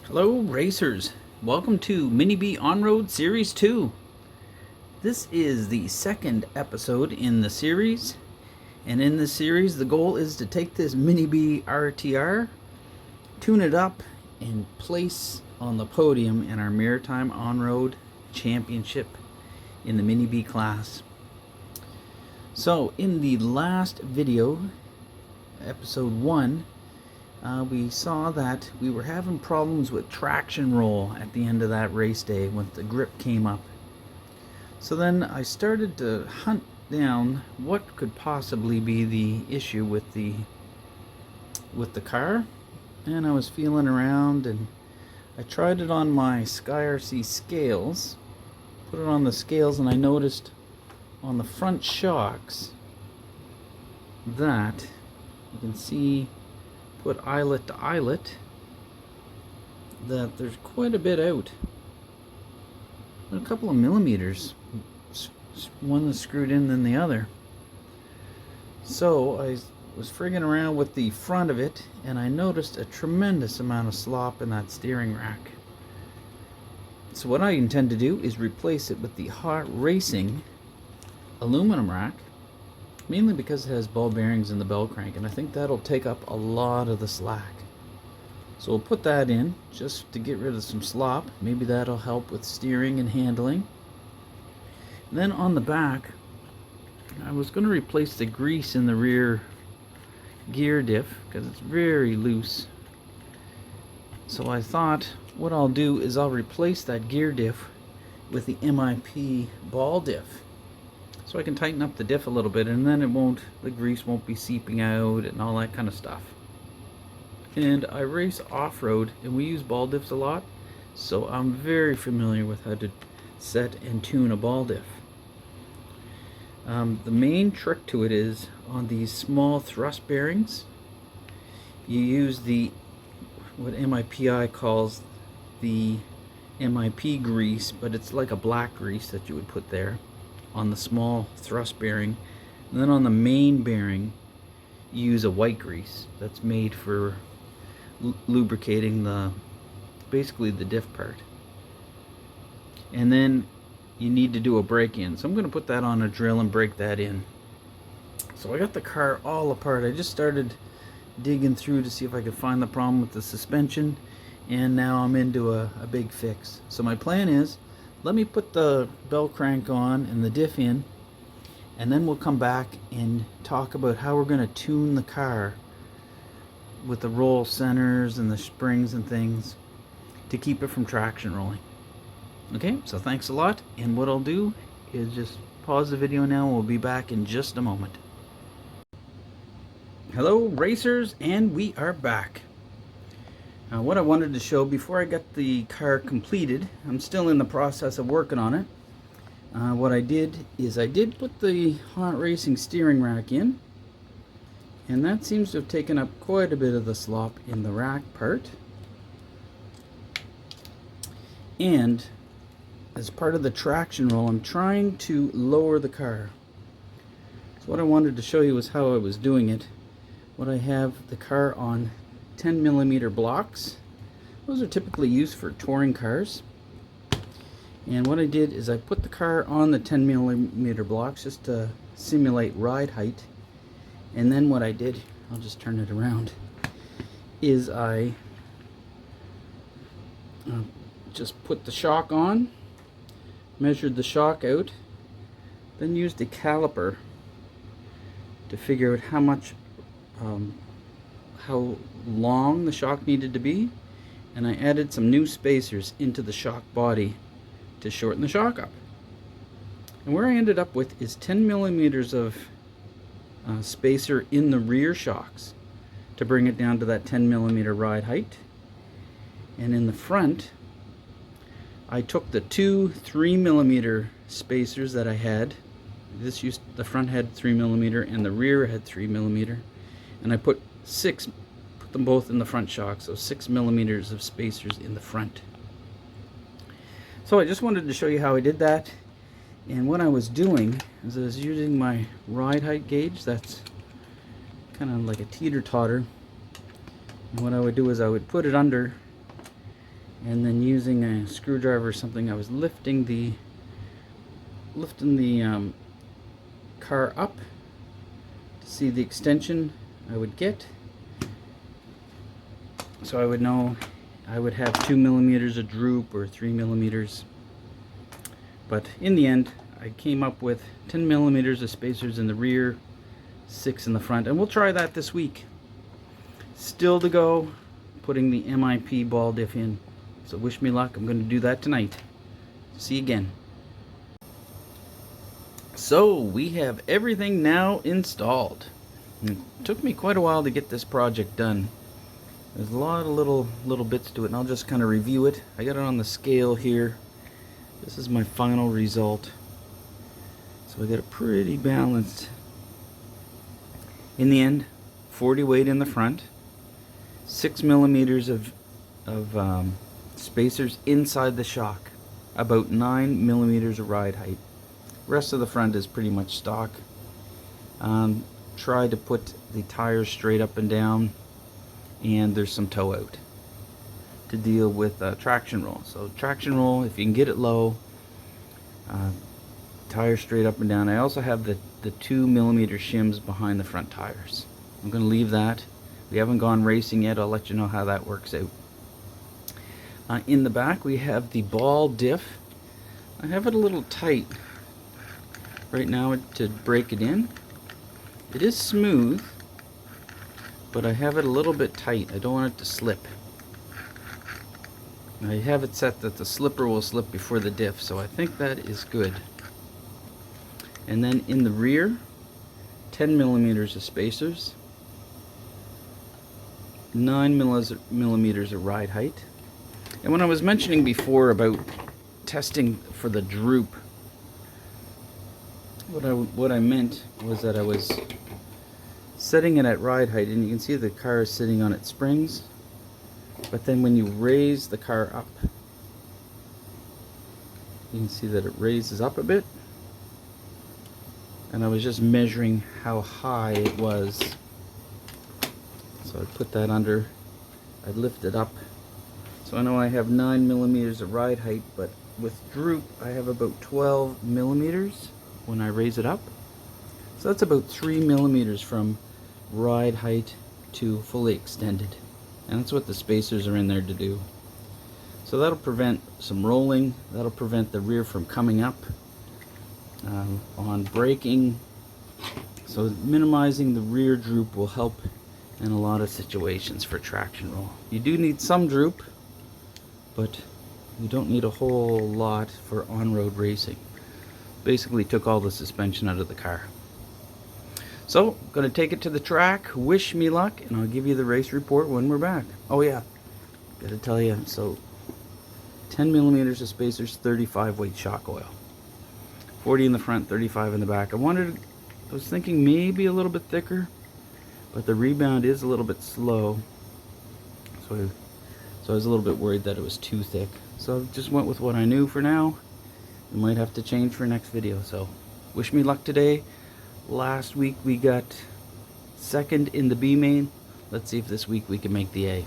Hello racers, welcome to Mini-B Onroad Series 2. This is the second episode in the series, and in this series the goal is to take this Mini-B RTR, tune it up, and place on the podium in our Maritime Onroad Championship in the Mini-B class. So in the last video, episode 1, we saw that we were having problems with traction roll at the end of that race day when the grip came up. So then I started to hunt down what could possibly be the issue with the car, and I was feeling around and I tried it on my SkyRC scales, put it on the scales, and I noticed on the front shocks that you can see, put eyelet to eyelet, that there's quite a bit out. A couple of millimeters. One is screwed in than the other. So I was frigging around with the front of it, and I noticed a tremendous amount of slop in that steering rack. So what I intend to do is replace it with the Hot Racing aluminum rack, mainly because it has ball bearings in the bell crank, and I think that'll take up a lot of the slack. So we'll put that in just to get rid of some slop. Maybe that'll help with steering and handling. And then on the back, I was going to replace the grease in the rear gear diff because it's very loose. So I thought what I'll do is I'll replace that gear diff with the MIP Ball Diff, so I can tighten up the diff a little bit, and then the grease won't be seeping out and all that kind of stuff. And I race off-road and we use ball diffs a lot, so I'm very familiar with how to set and tune a ball diff. The main trick to it is on these small thrust bearings, you use what MIPI calls the MIP grease, but it's like a black grease that you would put there on the small thrust bearing. And then on the main bearing you use a white grease that's made for lubricating basically the diff part. And then you need to do a break-in, so I'm going to put that on a drill and break that in. So I got the car all apart. I just started digging through to see if I could find the problem with the suspension, and now I'm into a big fix. So my plan is, let me put the bell crank on and the diff in, and then we'll come back and talk about how we're going to tune the car with the roll centers and the springs and things to keep it from traction rolling. Okay, so thanks a lot, and what I'll do is just pause the video now and we'll be back in just a moment. Hello racers, and we are back. What I wanted to show before I got the car completed, I'm still in the process of working on it. What I did is I did put the Hot Racing steering rack in, and that seems to have taken up quite a bit of the slop in the rack part. And as part of the traction roll, I'm trying to lower the car. So what I wanted to show you was how I was doing it. What I have the car on 10mm blocks. Those are typically used for touring cars. And what I did is I put the car on the 10mm blocks just to simulate ride height. And then what I did, I'll just turn it around, is I just put the shock on, measured the shock out, then used a caliper to figure out how long the shock needed to be, and I added some new spacers into the shock body to shorten the shock up. And where I ended up with is 10mm of spacer in the rear shocks to bring it down to that 10mm ride height. And in the front, I took the two 3mm spacers that I had. The front had 3mm and the rear had 3mm, and I put them both in the front shock, so 6mm of spacers in the front. So I just wanted to show you how I did that. And what I was doing is I was using my ride height gauge that's kind of like a teeter-totter, and what I would do is I would put it under and then using a screwdriver or something, I was lifting the car up to see the extension I would get, so I would know I would have 2 millimeters of droop or 3 millimeters. But in the end, I came up with 10 millimeters of spacers in the rear, 6 in the front, and we'll try that this week. Still to go, putting the MIP Ball Diff in. So wish me luck. I'm going to do that tonight. See you again. So we have everything now installed. It took me quite a while to get this project done. There's a lot of little bits to it, and I'll just kind of review it. I got it on the scale here. This is my final result. So I got it pretty balanced. In the end, 40 weight in the front, 6 millimeters of spacers inside the shock, about 9 millimeters of ride height. Rest of the front is pretty much stock. Try to put the tires straight up and down, and there's some toe out to deal with traction roll. So traction roll, if you can get it low, tires straight up and down. I also have the 2 millimeter shims behind the front tires. I'm going to leave that. We haven't gone racing yet. I'll let you know how that works out. In the back we have the ball diff. I have it a little tight right now to break it in. It is smooth, but I have it a little bit tight. I don't want it to slip. I have it set that the slipper will slip before the diff, so I think that is good. And then in the rear, 10 millimeters of spacers, 9 millimeters of ride height. And when I was mentioning before about testing for the droop, what I meant was that I was setting it at ride height, and you can see the car is sitting on its springs, but then when you raise the car up, you can see that it raises up a bit, and I was just measuring how high it was. So I'd put that under, I'd lift it up. So I know I have 9 millimeters of ride height, but with droop I have about 12 millimeters when I raise it up. So that's about 3 millimeters from ride height to fully extended. And that's what the spacers are in there to do. So that'll prevent some rolling, that'll prevent the rear from coming up on braking. So minimizing the rear droop will help in a lot of situations for traction roll. You do need some droop, but you don't need a whole lot for on-road racing. Basically took all the suspension out of the car. So, I'm going to take it to the track, wish me luck, and I'll give you the race report when we're back. Oh yeah, got to tell you, so 10 millimeters of spacers, 35 weight shock oil. 40 in the front, 35 in the back. I was thinking maybe a little bit thicker, but the rebound is a little bit slow. So I was a little bit worried that it was too thick. So I just went with what I knew for now. We might have to change for next video. So wish me luck today. Last week we got second in the B main. Let's see if this week we can make the A.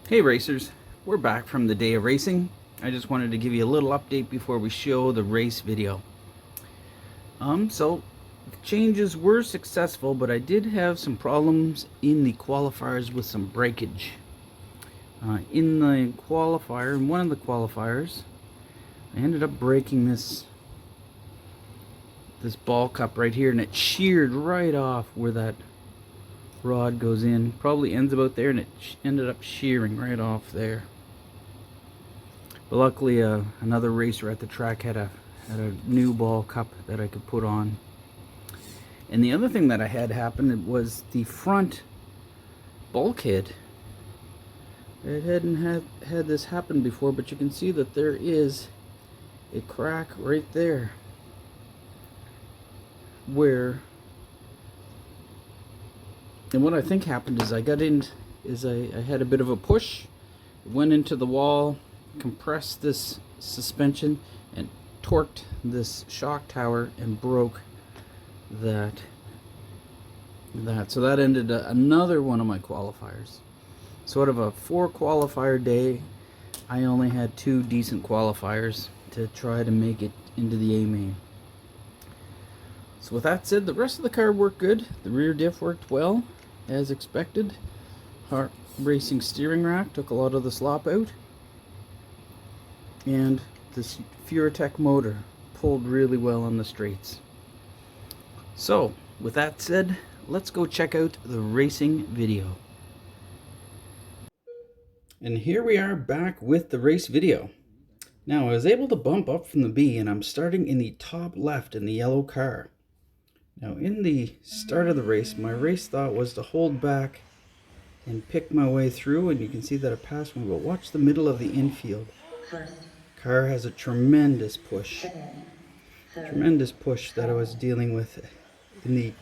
Hey racers, we're back from the day of racing. I just wanted to give you a little update before we show the race video. So the changes were successful, but I did have some problems in the qualifiers with some breakage. In the qualifier, in one of the qualifiers, I ended up breaking this ball cup right here, and it sheared right off where that rod goes in. Probably ends about there, and it ended up shearing right off there. But luckily another racer at the track had a new ball cup that I could put on. And the other thing that I had happen was the front bulkhead. It hadn't had this happen before, but you can see that there is a crack right there where, and what I think happened is I had a bit of a push, went into the wall, compressed this suspension, and torqued this shock tower and broke that. So that ended another one of my qualifiers. Sort of a 4 qualifier day. I only had 2 decent qualifiers to try to make it into the A-main. So with that said, the rest of the car worked good. The rear diff worked well, as expected. Hart Racing steering rack took a lot of the slop out. And this Furatech motor pulled really well on the straights. So, with that said, let's go check out the racing video. And here we are back with the race video. Now I was able to bump up from the B, and I'm starting in the top left in the yellow car. Now in the start of the race, my race thought was to hold back and pick my way through, and you can see that I passed one, but watch the middle of the infield. Car has a tremendous push. Tremendous push that I was dealing with in the,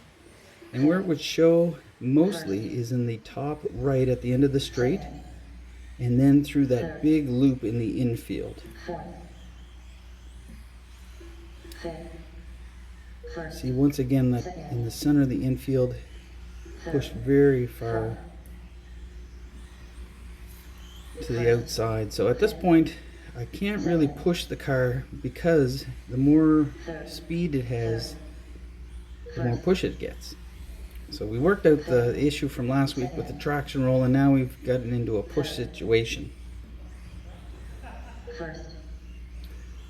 and where it would show mostly is in the top right at the end of the straight, and then through that big loop in the infield. See, once again, that in the center of the infield, pushed very far to the outside. So at this point, I can't really push the car because the more speed it has, the more push it gets. So we worked out the issue from last week with the traction roll, and now we've gotten into a push situation.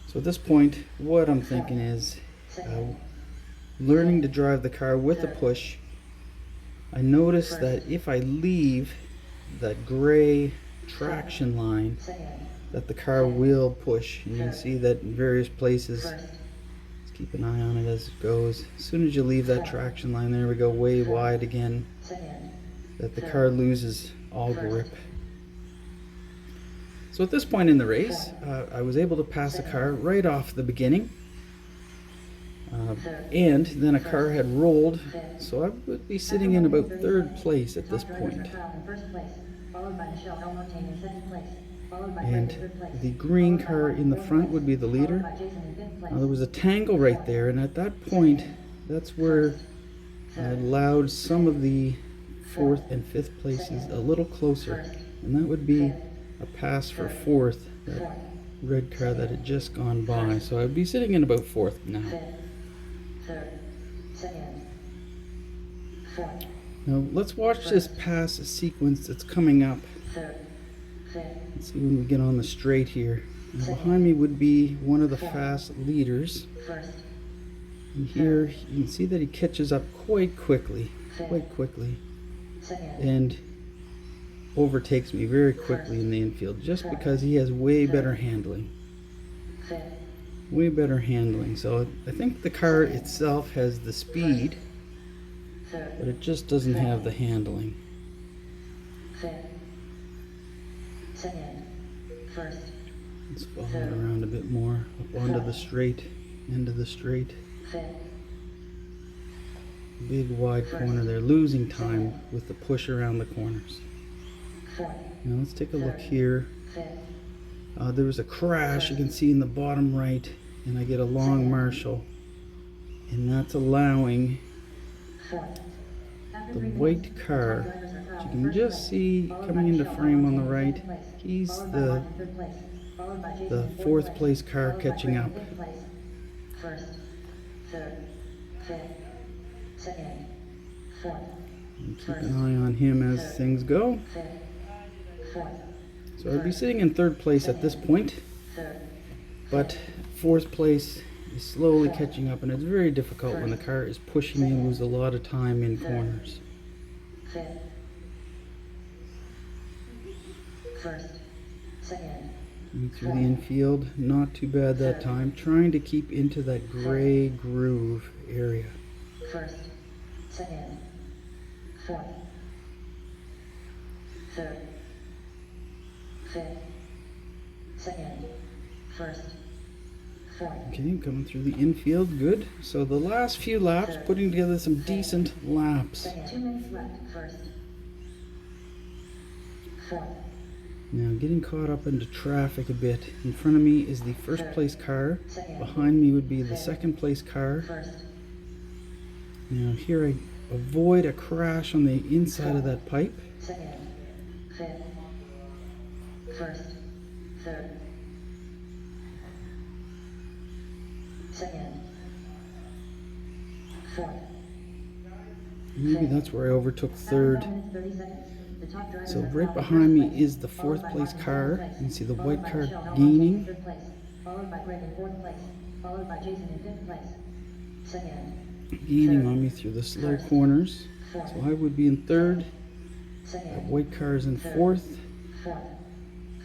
So at this point, what I'm thinking is learning to drive the car with a push. I noticed that if I leave that gray traction line, that the car will push. You can see that in various places. Keep an eye on it as it goes. As soon as you leave that traction line, there we go, way wide again, that the car loses all grip. So at this point in the race, I was able to pass the car right off the beginning, and then a car had rolled, so I would be sitting in about 3rd place at this point. And the green car in the front would be the leader. Now there was a tangle right there, and at that point, that's where I allowed some of the 4th and 5th places a little closer, and that would be a pass for 4th, that red car that had just gone by. So I'd be sitting in about 4th now. Now let's watch this pass sequence that's coming up. Let's see when we get on the straight here. Now behind me would be one of the fast leaders. And here you can see that he catches up quite quickly, and overtakes me very quickly in the infield, just because he has way better handling. Way better handling. So I think the car itself has the speed, but it just doesn't have the handling. Let's follow it around a bit more, up onto the straight, end of the straight. Big wide corner there, losing time with the push around the corners. Now let's take a look here. There was a crash, you can see in the bottom right, and I get a long marshal, and that's allowing the white car, which you can just see coming into frame on the right. He's the 4th place car catching up. And keep an eye on him as things go. So I'd be sitting in 3rd place at this point, but 4th place is slowly catching up, and it's very difficult when the car is pushing. You lose a lot of time in corners. Through the infield, not too bad that time. Trying to keep into that gray groove area. 1st, 2nd, 4th, 3rd, 5th, 2nd, 1st, 4th. Okay, coming through the infield, good. So the last few laps, putting together some decent laps. 2 minutes left, 1st, 4th. Now getting caught up into traffic a bit. In front of me is the 1st place car. Behind me would be the 2nd place car. Now here I avoid a crash on the inside of that pipe. fifth, first, third, second, fourth. Maybe that's where I overtook third. 30 seconds. The top drivers So are right followed behind me first place, is the followed fourth by place Martin in car. second You can see the place, white followed by car Michelle Alonso gaining. in third place, followed by Greg in fourth place, followed by Jason in fifth place, second, Gaining third, on me through the slow first, corners. fourth, So I would be in third. The second, white car is in third, fourth. fourth,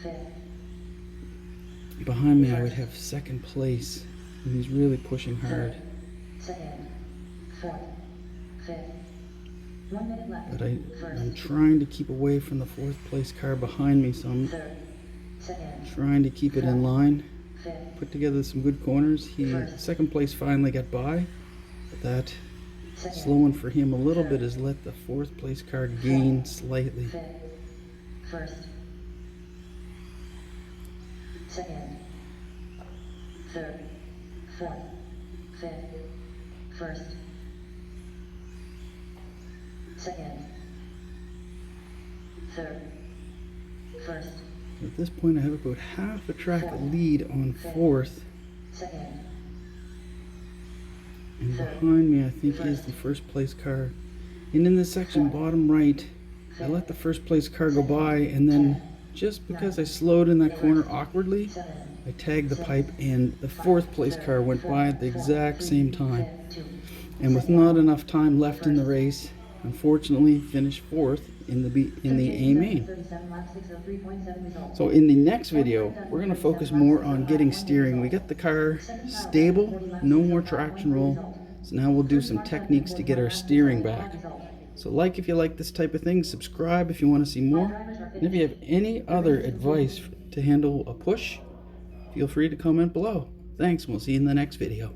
fifth, Behind me I would have second place. And he's really pushing hard. third, second, fourth, fifth. 1 minute left. But I'm First, trying to keep away from the fourth place car behind me, so I'm third, second, trying to keep it in line. fifth, Put together some good corners. Second place finally got by, but that second, slowing for him a little bit has let the fourth place car gain slightly. fifth, first, second, third, fourth, fifth, first, second, third, first, At this point I have about half a track lead on fourth, second, and behind me I think is the first place car. And in this section bottom right, I let the first place car go by, and then just because I slowed in that corner awkwardly, seven, I tagged the pipe and the fourth place car went by at the exact same time. two, And with not enough time left in the race, unfortunately finished fourth in the A main. 37 laps, 603.7 result. So in the next video, we're going to focus more on getting steering. We got the car stable, no more traction roll. So now we'll do some techniques to get our steering back. So like if you like this type of thing, subscribe if you want to see more. And if you have any other advice to handle a push, feel free to comment below. Thanks, and we'll see you in the next video.